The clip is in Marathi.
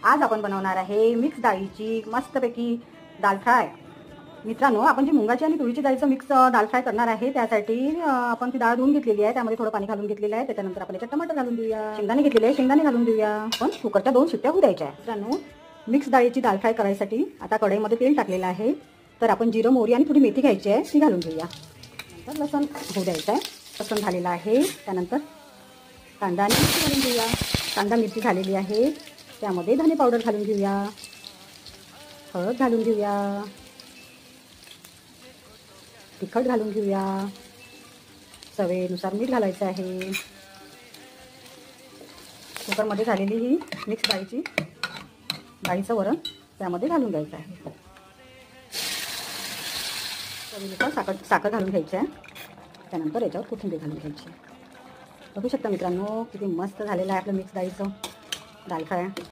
आज आपण बनवणार आहे मिक्स डाळीची मस्तपैकी दाल फ्राय। मित्रांनो, आपण जी मुंगाची आणि तुरीची डाळीचं मिक्स दाल फ्राय करणार आहे त्यासाठी आपण ती डाळ धुवून घेतलेली आहे, त्यामध्ये थोडं पाणी घालून घेतलेलं आहे। त्याच्यानंतर आपण याच्यात टमाटर घालून देऊया, शेंगदाणे घेतलेले आहे, शेंगदाणे घालून देऊया। पण कुकरच्या 2 शिट्ट्या होऊ द्यायच्या आहेत। मित्रांनो, मिक्स डाळीची दाल फ्राय करायसाठी आता कढईमध्ये तेल टाकलेलं आहे, तर आपण जिरं, मोहरी आणि थोडी मेथी घ्यायची आहे, ती घालून घेऊया। नंतर लसूण होऊ द्यायचं आहे, लसूण झालेलं आहे। त्यानंतर कांदा आणि मिरची घालून घेऊया। कांदा मिरची झालेली आहे, त्यामध्ये धने पावडर घालून घेऊया, हळद घालून घेऊया, तिखट घालून घेऊया, चवीनुसार मीठ घालायचं आहे। कुकरमध्ये झालेली ही मिक्स डाळीचं वरण त्यामध्ये घालून घ्यायचं आहे। चवीनुसार साखर घालून घ्यायची आहे। त्यानंतर याच्यावर कोथिंबीर घालून घ्यायची। बघू शकता मित्रांनो, किती मस्त झालेलं आहे आपलं मिक्स डाळीचं दाल फ्राय।